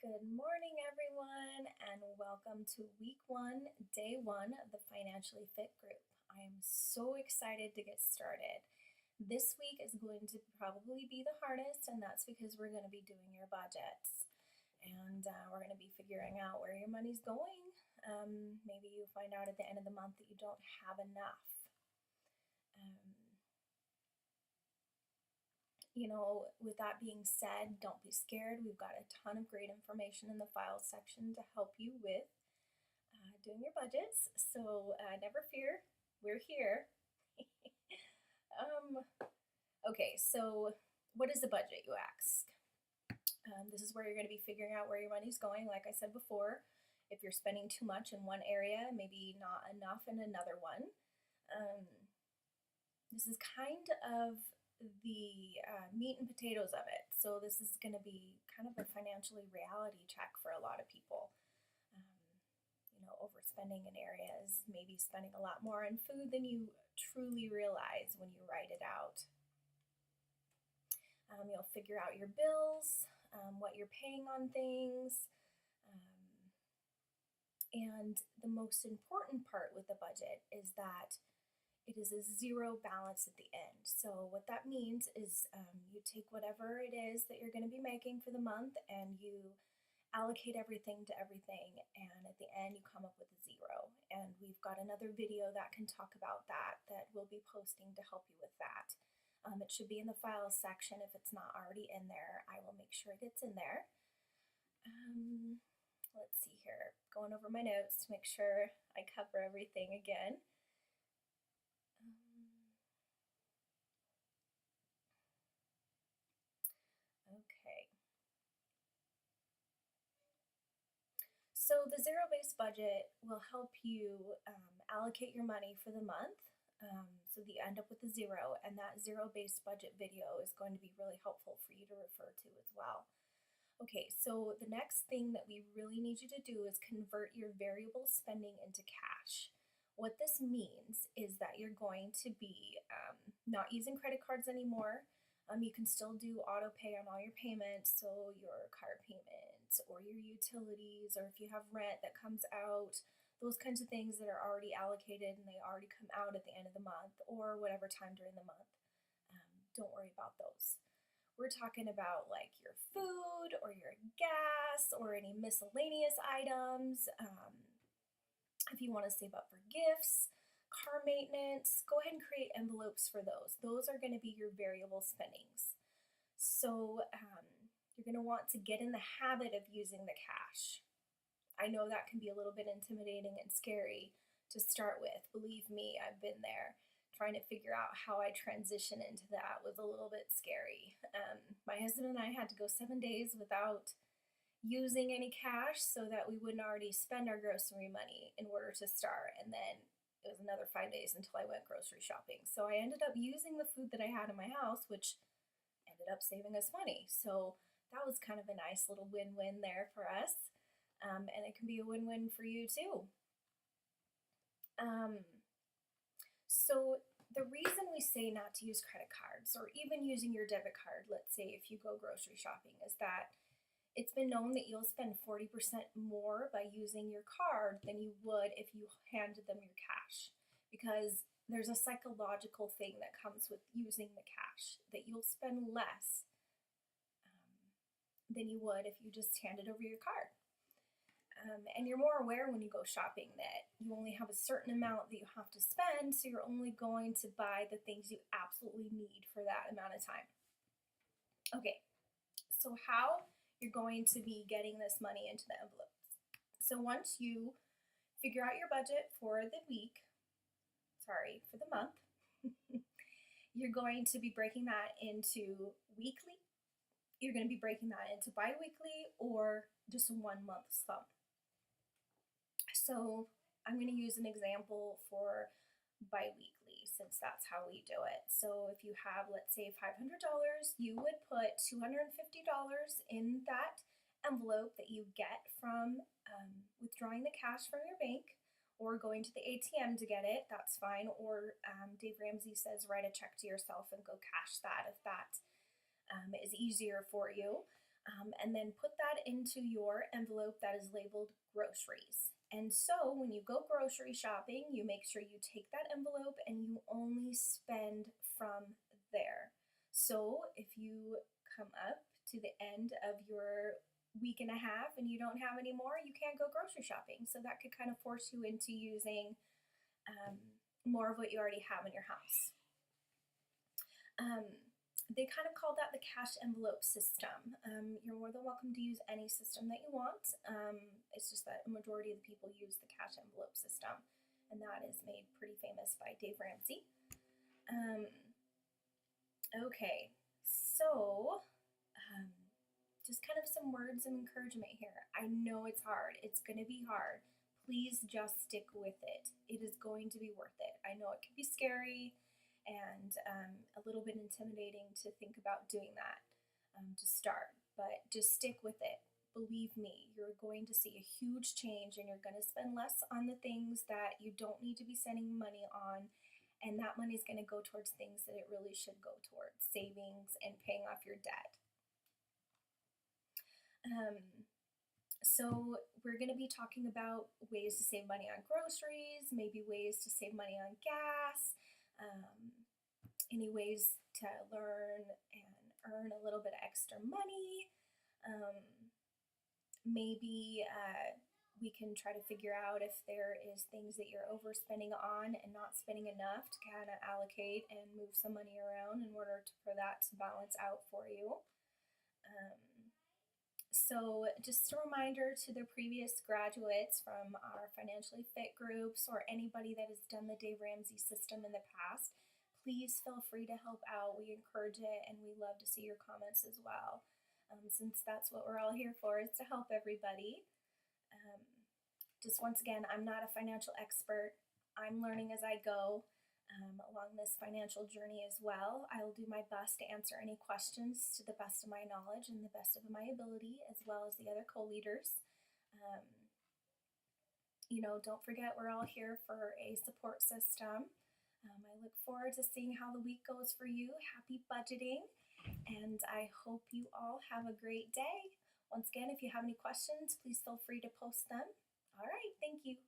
Good morning, everyone, and welcome to week one, day one of the Financially Fit group. I am so excited to get started. This week is going to probably be the hardest, and that's because we're going to be doing your budgets. And we're going to be figuring out where your money's going. Maybe you find out at the end of the month that you don't have enough. With that being said, don't be scared. We've got a ton of great information in the files section to help you with doing your budgets. So never fear, we're here. Okay, so what is a budget, you ask? This is where you're going to be figuring out where your money's going. Like I said before, if you're spending too much in one area, maybe not enough in another one. This is kind of the meat and potatoes of it. So this is going to be kind of a financially reality check for a lot of people. Overspending in areas, maybe spending a lot more on food than you truly realize when you write it out. You'll figure out your bills, what you're paying on things, and the most important part with the budget is that it is a zero balance at the end. So what that means is you take whatever it is that you're going to be making for the month and you allocate everything to everything, and at the end you come up with a zero. And we've got another video that can talk about that we'll be posting to help you with that. It should be in the files section. If it's not already in there, I will make sure it gets in there. Let's see here, going over my notes to make sure I cover everything again. Okay. So the zero-based budget will help you allocate your money for the month so that you end up with a zero, and that zero-based budget video is going to be really helpful for you to refer to as well. Okay, so the next thing that we really need you to do is convert your variable spending into cash. What this means is that you're going to be not using credit cards anymore. You can still do auto pay on all your payments, so your car payments or your utilities, or if you have rent that comes out, those kinds of things that are already allocated and they already come out at the end of the month or whatever time during the month. Don't worry about those. We're talking about like your food or your gas or any miscellaneous items. If you want to save up for gifts, car maintenance, go ahead and create envelopes for those. Those are going to be your variable spendings. So you're going to want to get in the habit of using the cash. I know that can be a little bit intimidating and scary to start with. Believe me, I've been there. Trying to figure out how I transition into that was a little bit scary. My husband and I had to go 7 days without using any cash so that we wouldn't already spend our grocery money in order to start. And then it was another 5 days until I went grocery shopping. So I ended up using the food that I had in my house, which ended up saving us money. So that was kind of a nice little win-win there for us. And it can be a win-win for you too. So the reason we say not to use credit cards or even using your debit card, let's say if you go grocery shopping, is that it's been known that you'll spend 40% more by using your card than you would if you handed them your cash, because there's a psychological thing that comes with using the cash, that you'll spend less than you would if you just handed over your card. And you're more aware when you go shopping that you only have a certain amount that you have to spend, so you're only going to buy the things you absolutely need for that amount of time. Okay, so how you're going to be getting this money into the envelopes. So once you figure out your budget for the month, you're going to be breaking that into weekly, you're going to be breaking that into bi-weekly, or just a 1 month sum. So I'm going to use an example for bi-weekly since that's how we do it. So if you have, let's say, $500, you would put $250 in that envelope that you get from withdrawing the cash from your bank or going to the ATM to get it. That's fine. Or Dave Ramsey says write a check to yourself and go cash that if that is easier for you. and then put that into your envelope that is labeled groceries. And so when you go grocery shopping, you make sure you take that envelope and you only spend from there. So if you come up to the end of your week and a half and you don't have any more, you can't go grocery shopping. So that could kind of force you into using um, more of what you already have in your house. Um, they kind of call that the cash envelope system. You're more than welcome to use any system that you want. It's just that a majority of the people use the cash envelope system, and that is made pretty famous by Dave Ramsey. Um, okay, so just kind of some words of encouragement here. I know it's hard, it's going to be hard. Please just stick with it. It is going to be worth it. I know it can be scary and a little bit intimidating to think about doing that to start, but just stick with it. Believe me, you're going to see a huge change and you're going to spend less on the things that you don't need to be spending money on. And that money is going to go towards things that it really should go towards, savings and paying off your debt. So we're going to be talking about ways to save money on groceries, maybe ways to save money on gas, any ways to learn and earn a little bit of extra money. Maybe we can try to figure out if there is things that you're overspending on and not spending enough to kind of allocate and move some money around in order for that to balance out for you. So just a reminder to the previous graduates from our financially fit groups or anybody that has done the Dave Ramsey system in the past, please feel free to help out. We encourage it and we love to see your comments as well. Since that's what we're all here for, is to help everybody. Just once again, I'm not a financial expert. I'm learning as I go along this financial journey as well. I will do my best to answer any questions to the best of my knowledge and the best of my ability, as well as the other co-leaders. Don't forget we're all here for a support system. I look forward to seeing how the week goes for you. Happy budgeting, and I hope you all have a great day. Once again, if you have any questions, please feel free to post them. All right, thank you.